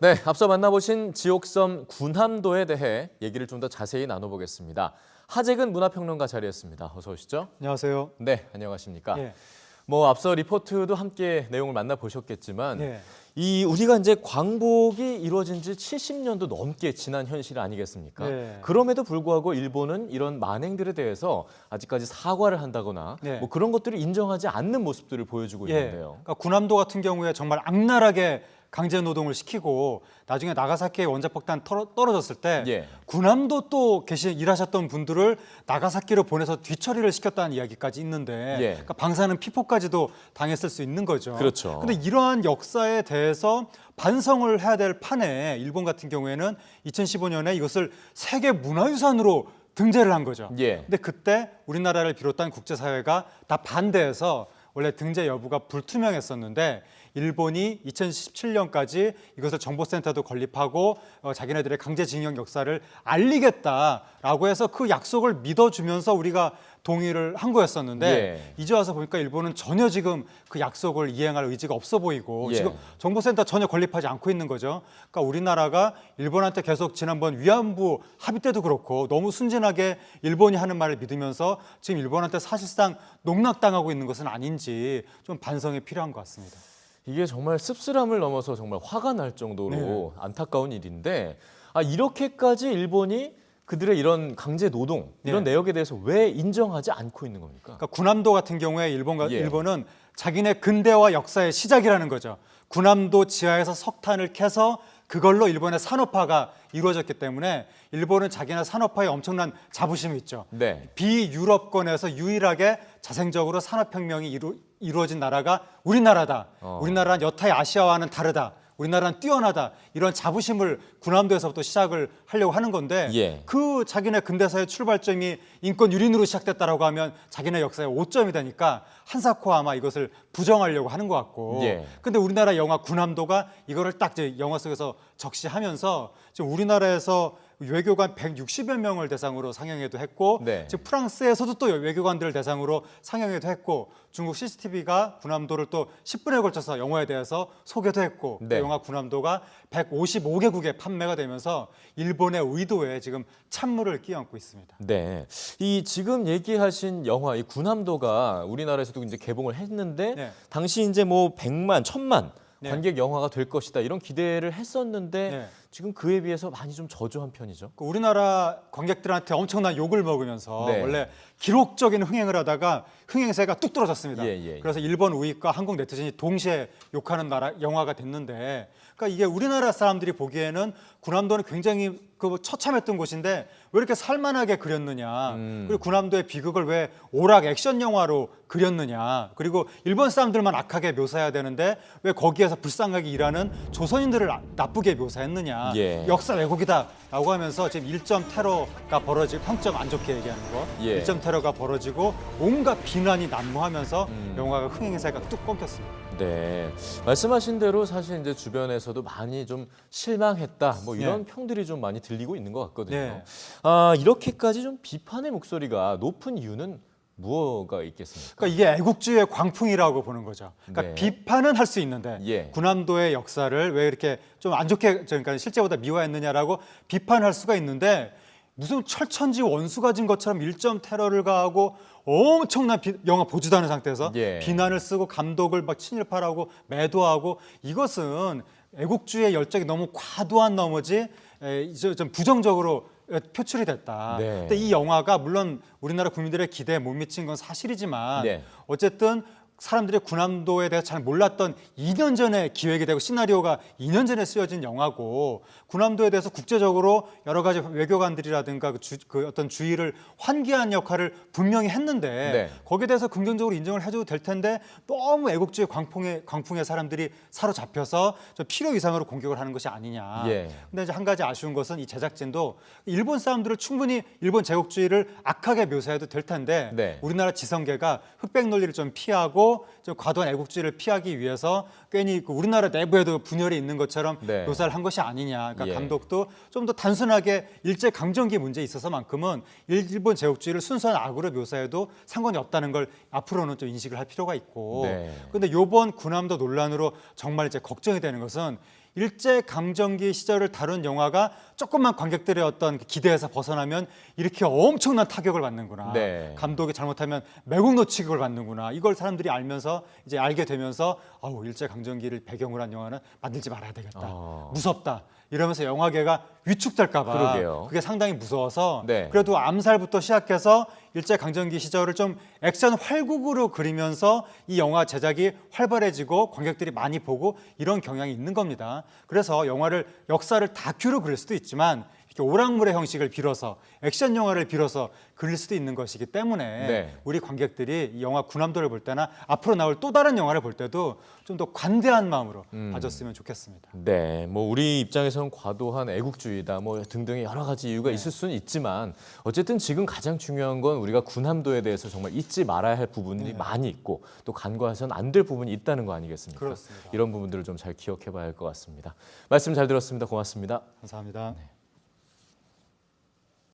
네, 앞서 만나보신 지옥섬 군함도에 대해 얘기를 좀 더 자세히 나눠보겠습니다. 하재근 문화평론가 자리했습니다. 어서 오시죠. 안녕하세요. 네, 안녕하십니까. 예. 앞서 리포트도 함께 내용을 만나보셨겠지만 예. 우리가 이제 광복이 이루어진 지 70년도 넘게 지난 현실 아니겠습니까? 네. 그럼에도 불구하고 일본은 이런 만행들에 대해서 아직까지 사과를 한다거나 네. 그런 것들을 인정하지 않는 모습들을 보여주고 있는데요. 그러니까 군함도 같은 경우에 정말 악랄하게 강제 노동을 시키고 나중에 나가사키에 원자폭탄 떨어졌을 때 예. 군함도 또 일하셨던 분들을 나가사키로 보내서 뒤처리를 시켰다는 이야기까지 있는데 예. 그러니까 방사능 피포까지도 당했을 수 있는 거죠. 그렇죠. 근데 이러한 역사에 대해서 반성을 해야 될 판에 일본 같은 경우에는 2015년에 이것을 세계 문화유산으로 등재를 한 거죠. 예. 근데 그때 우리나라를 비롯한 국제사회가 다 반대해서 원래 등재 여부가 불투명했었는데 일본이 2017년까지 이것을 정보센터도 건립하고 자기네들의 강제징용 역사를 알리겠다라고 해서 그 약속을 믿어주면서 우리가 동의를 한 거였었는데 예. 이제 와서 보니까 일본은 전혀 지금 그 약속을 이행할 의지가 없어 보이고 예. 지금 정보센터 전혀 건립하지 않고 있는 거죠. 그러니까 우리나라가 일본한테 계속 지난번 위안부 합의 때도 그렇고 너무 순진하게 일본이 하는 말을 믿으면서 지금 일본한테 사실상 농락당하고 있는 것은 아닌지 좀 반성이 필요한 것 같습니다. 이게 정말 씁쓸함을 넘어서 정말 화가 날 정도로 안타까운 일인데 이렇게까지 일본이 그들의 이런 강제 노동, 이런 내역에 대해서 왜 인정하지 않고 있는 겁니까? 그러니까 군함도 같은 경우에 일본은 자기네 근대화 역사의 시작이라는 거죠. 군함도 지하에서 석탄을 캐서 그걸로 일본의 산업화가 이루어졌기 때문에 일본은 자기네 산업화에 엄청난 자부심이 있죠. 네. 비유럽권에서 유일하게 자생적으로 산업혁명이 이루어진 나라가 우리나라다. 우리나라는 여타의 아시아와는 다르다. 우리나라는 뛰어나다. 이런 자부심을 군함도에서부터 시작을 하려고 하는 건데 예. 그 자기네 근대사의 출발점이 인권 유린으로 시작됐다라고 하면 자기네 역사의 오점이 되니까 한사코 아마 이것을 부정하려고 하는 것 같고 예. 근데 우리나라 영화 군함도가 이거를 딱 이제 영화 속에서 적시하면서 지금 우리나라에서 외교관 160여 명을 대상으로 상영회도 했고 네. 지금 프랑스에서도 또 외교관들을 대상으로 상영회도 했고 중국 CCTV가 군함도를 또 10분에 걸쳐서 영화에 대해서 소개도 했고 네. 그 영화 군함도가 155개국에 판매가 되면서 일본의 의도에 지금 찬물을 끼얹고 있습니다. 네. 이 지금 얘기하신 영화 이 군함도가 우리나라에서도 이제 개봉을 했는데 네. 당시 이제 100만, 1000만 네. 관객 영화가 될 것이다 이런 기대를 했었는데 네. 지금 그에 비해서 많이 좀 저조한 편이죠. 우리나라 관객들한테 엄청난 욕을 먹으면서 네. 원래 기록적인 흥행을 하다가 흥행세가 뚝 떨어졌습니다. 예. 그래서 일본 우익과 한국 네티즌이 동시에 욕하는 영화가 됐는데, 그러니까 이게 우리나라 사람들이 보기에는 군함도는 굉장히 처참했던 곳인데 왜 이렇게 살만하게 그렸느냐, 그리고 군함도의 비극을 왜 오락 액션 영화로 그렸느냐, 그리고 일본 사람들만 악하게 묘사해야 되는데 왜 거기에서 불쌍하게 일하는 조선인들을 나쁘게 묘사했느냐, 예. 역사 왜곡이다라고 하면서 지금 1점 테러가 벌어지고 평점 안 좋게 얘기하는 거, 예. 1점 테러가 벌어지고 온갖 비난이 난무하면서 영화가 흥행세가 뚝 끊겼습니다. 네. 말씀하신 대로 사실 이제 주변에서도 많이 좀 실망했다 이런 네. 평들이 좀 많이 들리고 있는 것 같거든요. 네. 이렇게까지 좀 비판의 목소리가 높은 이유는 무엇가 있겠습니까? 그러니까 이게 애국주의의 광풍이라고 보는 거죠. 그러니까 네. 비판은 할 수 있는데 예. 군함도의 역사를 왜 이렇게 좀 안 좋게, 그러니까 실제보다 미화했느냐라고 비판할 수가 있는데 무슨 철천지 원수 가진 것처럼 1점 테러를 가하고 엄청난 영화 보지도 않은 상태에서 예. 비난을 쓰고 감독을 막 친일파라고 매도하고 이것은 애국주의의 열정이 너무 과도한 나머지 좀 부정적으로 표출이 됐다. 네. 근데 이 영화가 물론 우리나라 국민들의 기대에 못 미친 건 사실이지만 네. 어쨌든 사람들이 군함도에 대해서 잘 몰랐던 2년 전에 기획이 되고 시나리오가 2년 전에 쓰여진 영화고 군함도에 대해서 국제적으로 여러 가지 외교관들이라든가 그 어떤 주의를 환기한 역할을 분명히 했는데 네. 거기에 대해서 긍정적으로 인정을 해줘도 될 텐데 너무 애국주의 광풍에 사람들이 사로잡혀서 좀 필요 이상으로 공격을 하는 것이 아니냐. 예. 근데 이제 한 가지 아쉬운 것은 이 제작진도 일본 사람들을 충분히 일본 제국주의를 악하게 묘사해도 될 텐데 네. 우리나라 지성계가 흑백 논리를 좀 피하고 좀 과도한 애국주의를 피하기 위해서 괜히 우리나라 내부에도 분열이 있는 것처럼 네. 묘사를 한 것이 아니냐. 그러니까 예. 감독도 좀 더 단순하게 일제 강점기 문제에 있어서만큼은 일본 제국주의를 순수한 악으로 묘사해도 상관이 없다는 걸 앞으로는 좀 인식을 할 필요가 있고. 네. 근데 이번 군함도 논란으로 정말 이제 걱정이 되는 것은 일제 강점기 시절을 다룬 영화가 조금만 관객들의 어떤 기대에서 벗어나면 이렇게 엄청난 타격을 받는구나. 네. 감독이 잘못하면 매국 노치격을 받는구나. 이걸 사람들이 알면서 이제 알게 되면서 아우 일제 강점기를 배경으로 한 영화는 만들지 말아야 되겠다. 무섭다. 이러면서 영화계가 위축될까봐 그러게요. 그게 상당히 무서워서 네. 그래도 암살부터 시작해서 일제 강점기 시절을 좀 액션 활극으로 그리면서 이 영화 제작이 활발해지고 관객들이 많이 보고 이런 경향이 있는 겁니다. 그래서 영화를 역사를 다큐로 그릴 수도 있지만 이렇게 오락물의 형식을 빌어서 액션 영화를 빌어서 그릴 수도 있는 것이기 때문에 네. 우리 관객들이 이 영화 군함도를 볼 때나 앞으로 나올 또 다른 영화를 볼 때도 좀 더 관대한 마음으로 봐줬으면 좋겠습니다. 네, 뭐 우리 입장에서는 과도한 애국주의다, 뭐 등등의 여러 가지 이유가 있을 수는 있지만 어쨌든 지금 가장 중요한 건 우리가 군함도에 대해서 정말 잊지 말아야 할 부분이 많이 있고 또 간과해서는 안 될 부분이 있다는 거 아니겠습니까? 그렇습니다. 이런 부분들을 좀 잘 기억해봐야 할 것 같습니다. 말씀 잘 들었습니다. 고맙습니다. 감사합니다.